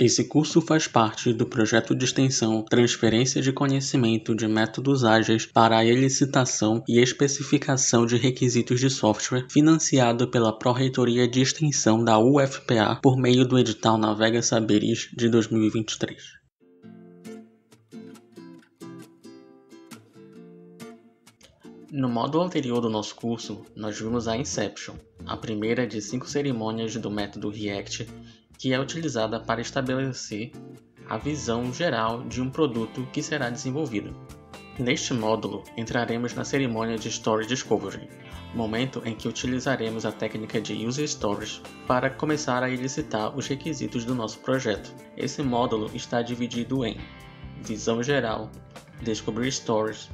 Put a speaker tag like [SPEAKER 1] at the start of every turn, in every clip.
[SPEAKER 1] Esse curso faz parte do projeto de extensão Transferência de Conhecimento de Métodos Ágeis para a Elicitação e Especificação de Requisitos de Software, financiado pela Pró-Reitoria de Extensão da UFPA por meio do edital Navega Saberes de 2023. No módulo anterior do nosso curso, nós vimos a Inception, a primeira de 5 cerimônias do método React, que é utilizada para estabelecer a visão geral de um produto que será desenvolvido. Neste módulo, entraremos na cerimônia de Story Discovery, momento em que utilizaremos a técnica de User Stories para começar a elicitar os requisitos do nosso projeto. Esse módulo está dividido em Visão Geral, Descobrir Stories,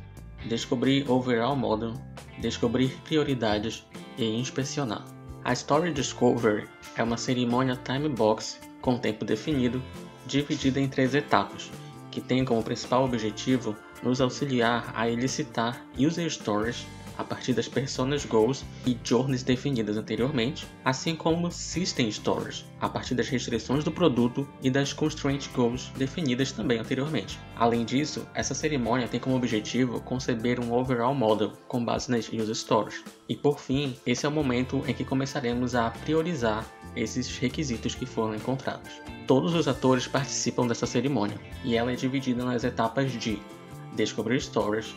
[SPEAKER 1] Descobrir Overall Model, Descobrir Prioridades e Inspecionar. A Story Discovery é uma cerimônia time box com tempo definido, dividida em 3 etapas, que tem como principal objetivo nos auxiliar a elicitar User Stories a partir das Personas Goals e Journeys definidas anteriormente, assim como System Stories a partir das restrições do produto e das Constraint Goals definidas também anteriormente. Além disso, essa cerimônia tem como objetivo conceber um Overall Model com base nas User Stories. E por fim, esse é o momento em que começaremos a priorizar esses requisitos que foram encontrados. Todos os atores participam dessa cerimônia, e ela é dividida nas etapas de Descobrir Stories,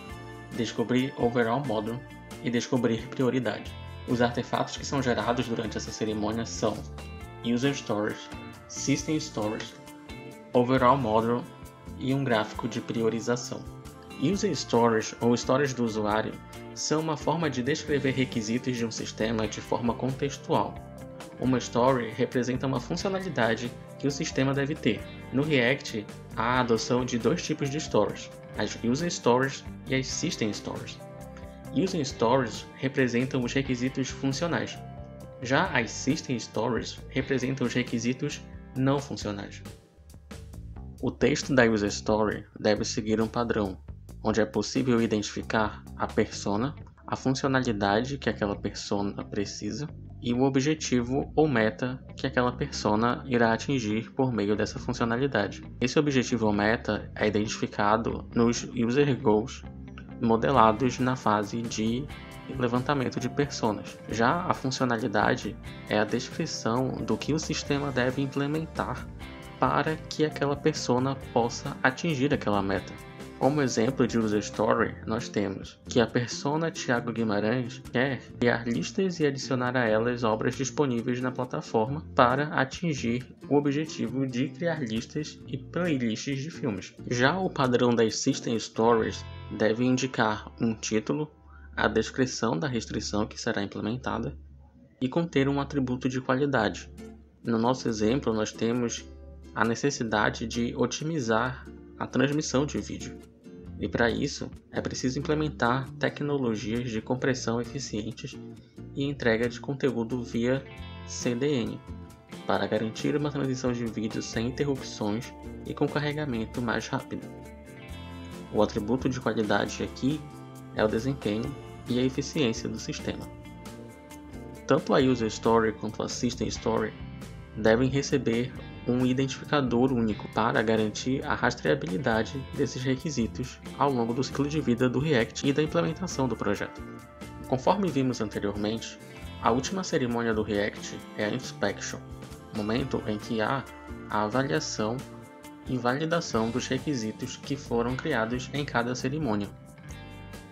[SPEAKER 1] Descobrir Overall Model e Descobrir Prioridade. Os artefatos que são gerados durante essa cerimônia são User Stories, System Stories, Overall Model e um gráfico de priorização. User Stories, ou Stories do usuário, são uma forma de descrever requisitos de um sistema de forma contextual. Uma Story representa uma funcionalidade que o sistema deve ter. No React, há a adoção de 2 tipos de Stories, as User Stories e as System Stories. User Stories representam os requisitos funcionais, já as System Stories representam os requisitos não funcionais. O texto da User Story deve seguir um padrão, onde é possível identificar a persona, a funcionalidade que aquela persona precisa e o objetivo ou meta que aquela persona irá atingir por meio dessa funcionalidade. Esse objetivo ou meta é identificado nos User Goals modelados na fase de levantamento de personas. Já a funcionalidade é a descrição do que o sistema deve implementar para que aquela persona possa atingir aquela meta. Como exemplo de User Story, nós temos que a persona Thiago Guimarães quer criar listas e adicionar a elas obras disponíveis na plataforma para atingir o objetivo de criar listas e playlists de filmes. Já o padrão das System Stories deve indicar um título, a descrição da restrição que será implementada e conter um atributo de qualidade. No nosso exemplo, nós temos a necessidade de otimizar a transmissão de vídeo. E para isso, é preciso implementar tecnologias de compressão eficientes e entrega de conteúdo via CDN, para garantir uma transmissão de vídeo sem interrupções e com carregamento mais rápido. O atributo de qualidade aqui é o desempenho e a eficiência do sistema. Tanto a User Story quanto a System Story devem receber um identificador único para garantir a rastreabilidade desses requisitos ao longo do ciclo de vida do React e da implementação do projeto. Conforme vimos anteriormente, a última cerimônia do React é a Inspection, momento em que há a avaliação e validação dos requisitos que foram criados em cada cerimônia.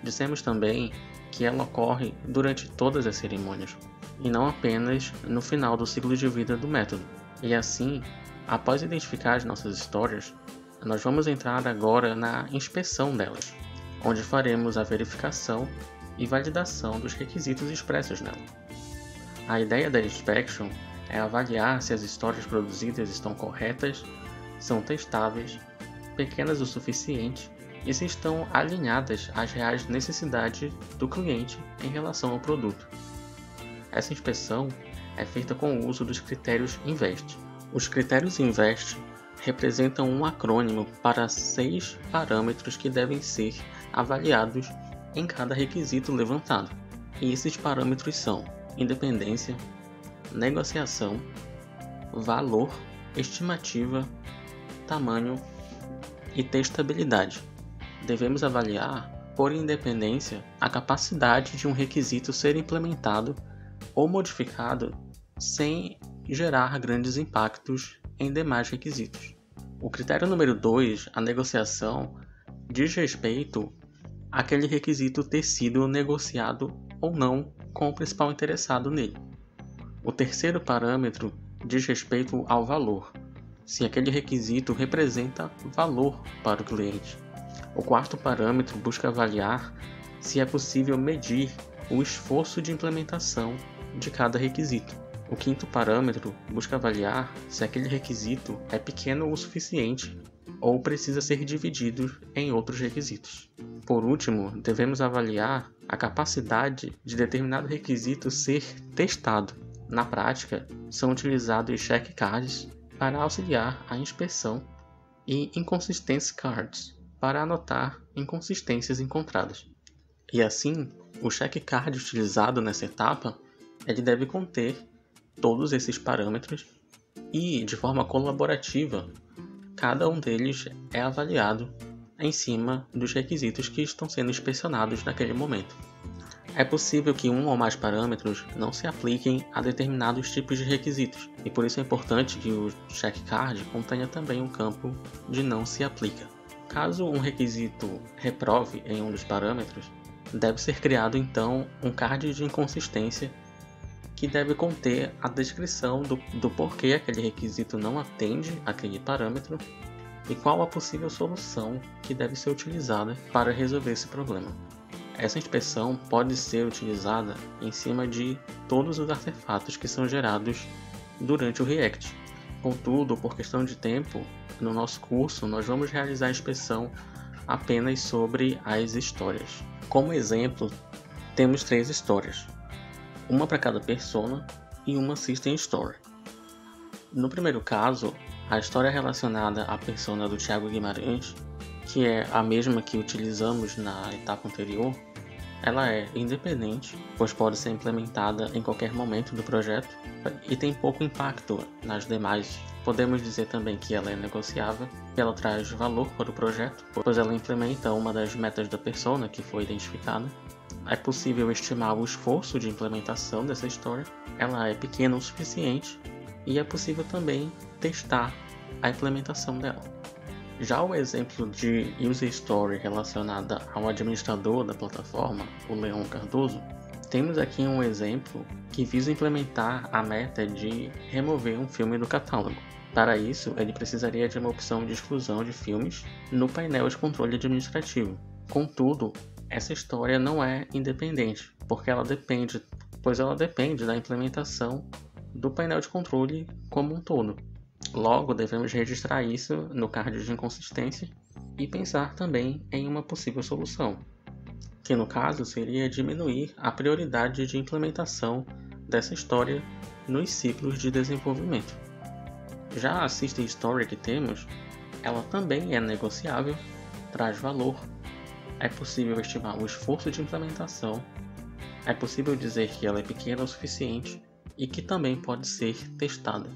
[SPEAKER 1] Dissemos também que ela ocorre durante todas as cerimônias, e não apenas no final do ciclo de vida do método. E assim, após identificar as nossas histórias, nós vamos entrar agora na inspeção delas, onde faremos a verificação e validação dos requisitos expressos nela. A ideia da Inspection é avaliar se as histórias produzidas estão corretas, são testáveis, pequenas o suficiente e se estão alinhadas às reais necessidades do cliente em relação ao produto. Essa inspeção é feita com o uso dos critérios INVEST. Os critérios INVEST representam um acrônimo para 6 parâmetros que devem ser avaliados em cada requisito levantado. E esses parâmetros são independência, negociação, valor estimativa, tamanho e testabilidade. Devemos avaliar, por independência, a capacidade de um requisito ser implementado ou modificado sem gerar grandes impactos em demais requisitos. O critério número 2, a negociação, diz respeito àquele requisito ter sido negociado ou não com o principal interessado nele. O terceiro parâmetro diz respeito ao valor, se aquele requisito representa valor para o cliente. O quarto parâmetro busca avaliar se é possível medir o esforço de implementação de cada requisito. O quinto parâmetro busca avaliar se aquele requisito é pequeno o suficiente ou precisa ser dividido em outros requisitos. Por último, devemos avaliar a capacidade de determinado requisito ser testado. Na prática, são utilizados check cards para auxiliar a inspeção e inconsistency cards para anotar inconsistências encontradas. E assim, o check card utilizado nessa etapa ele deve conter todos esses parâmetros e, de forma colaborativa, cada um deles é avaliado em cima dos requisitos que estão sendo inspecionados naquele momento. É possível que um ou mais parâmetros não se apliquem a determinados tipos de requisitos, e por isso é importante que o check card contenha também um campo de não se aplica. Caso um requisito reprove em um dos parâmetros, deve ser criado então um card de inconsistência que deve conter a descrição do porquê aquele requisito não atende aquele parâmetro e qual a possível solução que deve ser utilizada para resolver esse problema. Essa inspeção pode ser utilizada em cima de todos os artefatos que são gerados durante o React. Contudo, por questão de tempo, no nosso curso nós vamos realizar a inspeção apenas sobre as histórias. Como exemplo, temos 3 histórias, uma para cada persona e uma System Story. No primeiro caso, a história relacionada à persona do Thiago Guimarães, que é a mesma que utilizamos na etapa anterior, ela é independente, pois pode ser implementada em qualquer momento do projeto e tem pouco impacto nas demais. Podemos dizer também que ela é negociável, que ela traz valor para o projeto, pois ela implementa uma das metas da persona que foi identificada. É possível estimar o esforço de implementação dessa história, ela é pequena o suficiente e é possível também testar a implementação dela. Já o exemplo de User Story relacionada ao administrador da plataforma, o Leon Cardoso, temos aqui um exemplo que visa implementar a meta de remover um filme do catálogo. Para isso, ele precisaria de uma opção de exclusão de filmes no painel de controle administrativo. Contudo, essa história não é independente, pois ela depende da implementação do painel de controle como um todo. Logo, devemos registrar isso no card de inconsistência e pensar também em uma possível solução, que no caso seria diminuir a prioridade de implementação dessa história nos ciclos de desenvolvimento. Já a System Story que temos, ela também é negociável, traz valor, é possível estimar o esforço de implementação, é possível dizer que ela é pequena o suficiente e que também pode ser testada.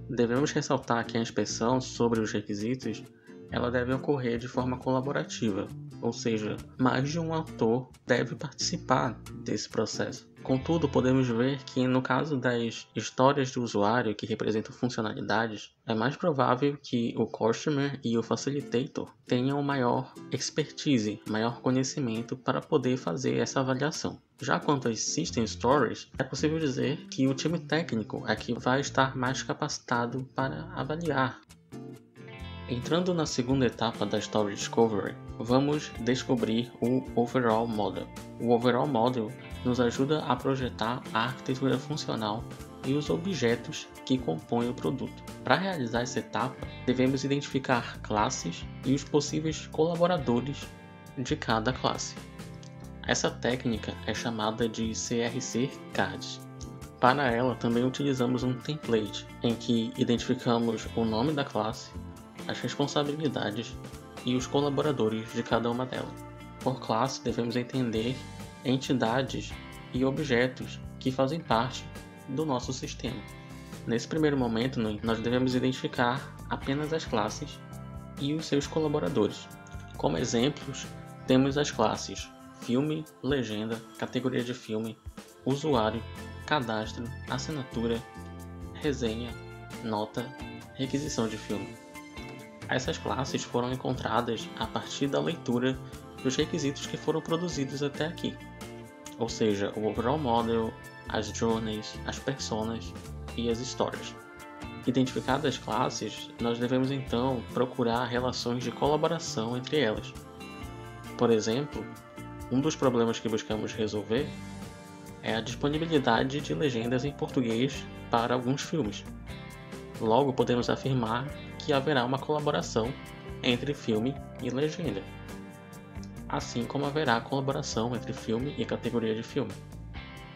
[SPEAKER 1] Devemos ressaltar que a inspeção sobre os requisitos ela deve ocorrer de forma colaborativa, ou seja, mais de um autor deve participar desse processo. Contudo, podemos ver que no caso das histórias do usuário que representam funcionalidades, é mais provável que o Customer e o Facilitator tenham maior expertise, maior conhecimento para poder fazer essa avaliação. Já quanto às System Stories, é possível dizer que o time técnico é que vai estar mais capacitado para avaliar. Entrando na segunda etapa da Story Discovery, vamos descobrir o Overall Model. O Overall Model nos ajuda a projetar a arquitetura funcional e os objetos que compõem o produto. Para realizar essa etapa, devemos identificar classes e os possíveis colaboradores de cada classe. Essa técnica é chamada de CRC Cards. Para ela, também utilizamos um template em que identificamos o nome da classe, as responsabilidades e os colaboradores de cada uma delas. Por classe, devemos entender entidades e objetos que fazem parte do nosso sistema. Nesse primeiro momento, nós devemos identificar apenas as classes e os seus colaboradores. Como exemplos, temos as classes filme, legenda, categoria de filme, usuário, cadastro, assinatura, resenha, nota, requisição de filme. Essas classes foram encontradas a partir da leitura dos requisitos que foram produzidos até aqui, ou seja, o overall model, as journeys, as personas e as histórias. Identificadas as classes, nós devemos então procurar relações de colaboração entre elas. Por exemplo, um dos problemas que buscamos resolver é a disponibilidade de legendas em português para alguns filmes. Logo, podemos afirmar que haverá uma colaboração entre filme e legenda, assim como haverá colaboração entre filme e categoria de filme.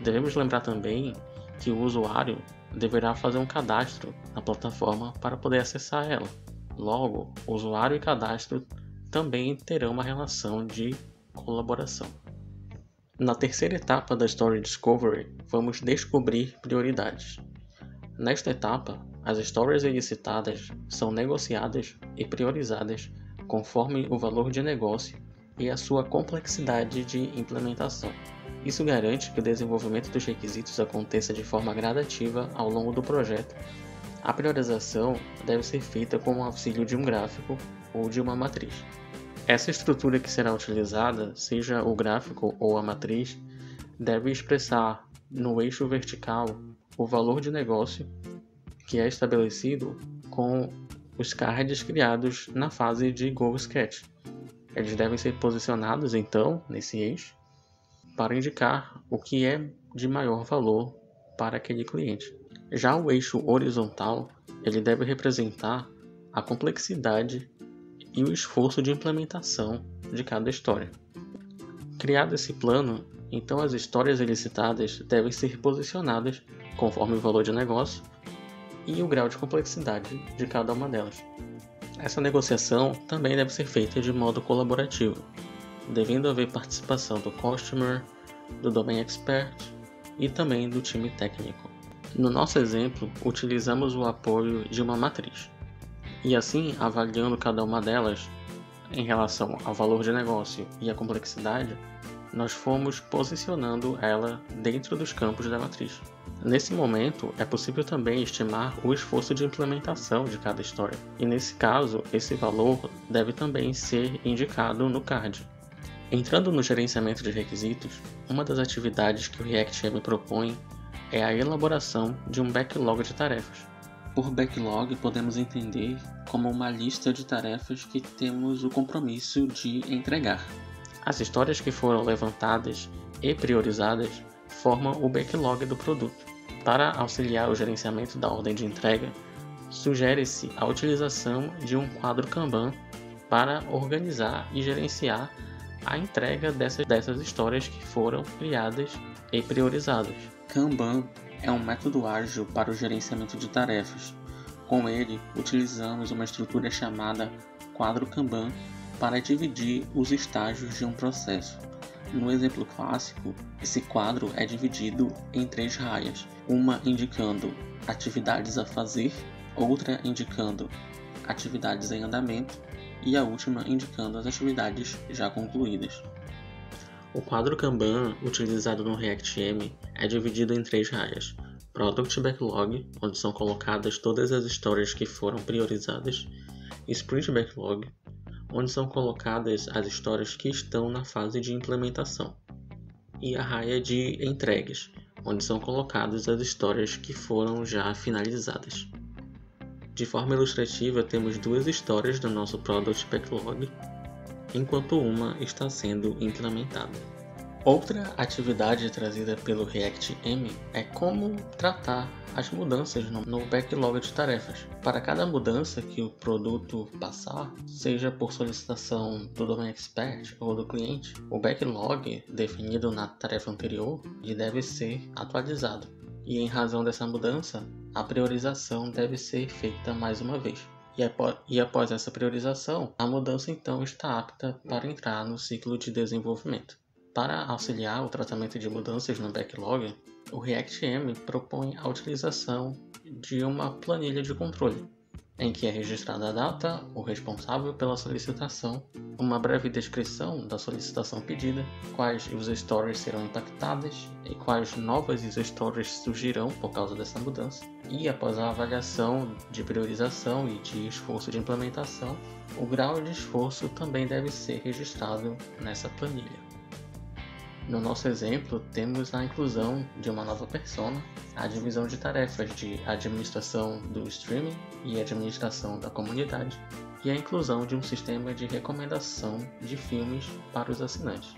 [SPEAKER 1] Devemos lembrar também que o usuário deverá fazer um cadastro na plataforma para poder acessar ela. Logo, usuário e cadastro também terão uma relação de colaboração. Na terceira etapa da Story Discovery, vamos descobrir prioridades. Nesta etapa, as histórias elicitadas são negociadas e priorizadas conforme o valor de negócio e a sua complexidade de implementação. Isso garante que o desenvolvimento dos requisitos aconteça de forma gradativa ao longo do projeto. A priorização deve ser feita com o auxílio de um gráfico ou de uma matriz. Essa estrutura que será utilizada, seja o gráfico ou a matriz, deve expressar no eixo vertical o valor de negócio que é estabelecido com os cards criados na fase de Go Sketch. Eles devem ser posicionados então nesse eixo para indicar o que é de maior valor para aquele cliente. Já o eixo horizontal, ele deve representar a complexidade e o esforço de implementação de cada história. Criado esse plano, então as histórias elicitadas devem ser posicionadas conforme o valor de negócio e o grau de complexidade de cada uma delas. Essa negociação também deve ser feita de modo colaborativo, devendo haver participação do Customer, do Domain Expert e também do time técnico. No nosso exemplo, utilizamos o apoio de uma matriz. E assim, avaliando cada uma delas em relação ao valor de negócio e à complexidade, nós fomos posicionando ela dentro dos campos da matriz. Nesse momento, é possível também estimar o esforço de implementação de cada história, e nesse caso, esse valor deve também ser indicado no card. Entrando no gerenciamento de requisitos, uma das atividades que o ReactM propõe é a elaboração de um backlog de tarefas. Por backlog, podemos entender como uma lista de tarefas que temos o compromisso de entregar. As histórias que foram levantadas e priorizadas formam o backlog do produto. Para auxiliar o gerenciamento da ordem de entrega, sugere-se a utilização de um quadro Kanban para organizar e gerenciar a entrega dessas histórias que foram criadas e priorizadas. Kanban é um método ágil para o gerenciamento de tarefas. Com ele, utilizamos uma estrutura chamada quadro Kanban para dividir os estágios de um processo. No exemplo clássico, esse quadro é dividido em 3 raias, uma indicando atividades a fazer, outra indicando atividades em andamento e a última indicando as atividades já concluídas. O quadro Kanban utilizado no ReactM é dividido em 3 raias: Product Backlog, onde são colocadas todas as histórias que foram priorizadas, Sprint Backlog, onde são colocadas as histórias que estão na fase de implementação, e a raia de entregas, onde são colocadas as histórias que foram já finalizadas. De forma ilustrativa, temos 2 histórias do nosso Product Backlog, enquanto uma está sendo implementada. Outra atividade trazida pelo ReactM é como tratar as mudanças no backlog de tarefas. Para cada mudança que o produto passar, seja por solicitação do Domain Expert ou do cliente, o backlog definido na tarefa anterior deve ser atualizado. E em razão dessa mudança, a priorização deve ser feita mais uma vez. E após essa priorização, a mudança então está apta para entrar no ciclo de desenvolvimento. Para auxiliar o tratamento de mudanças no backlog, o ReactM propõe a utilização de uma planilha de controle, em que é registrada a data, o responsável pela solicitação, uma breve descrição da solicitação pedida, quais user stories serão impactadas e quais novas user stories surgirão por causa dessa mudança. E após a avaliação de priorização e de esforço de implementação, o grau de esforço também deve ser registrado nessa planilha. No nosso exemplo, temos a inclusão de uma nova persona, a divisão de tarefas de administração do streaming e administração da comunidade, e a inclusão de um sistema de recomendação de filmes para os assinantes.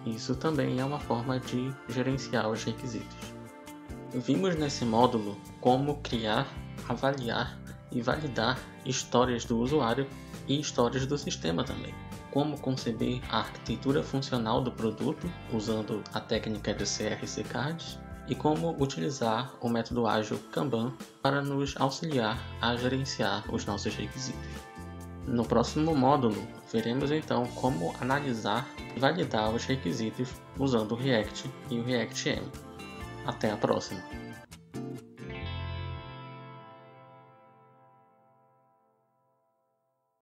[SPEAKER 1] Isso também é uma forma de gerenciar os requisitos. Vimos nesse módulo como criar, avaliar e validar histórias do usuário e histórias do sistema também. Como conceber a arquitetura funcional do produto usando a técnica de CRC Cards e como utilizar o método ágil Kanban para nos auxiliar a gerenciar os nossos requisitos. No próximo módulo, veremos então como analisar e validar os requisitos usando o React e o React-M. Até a próxima!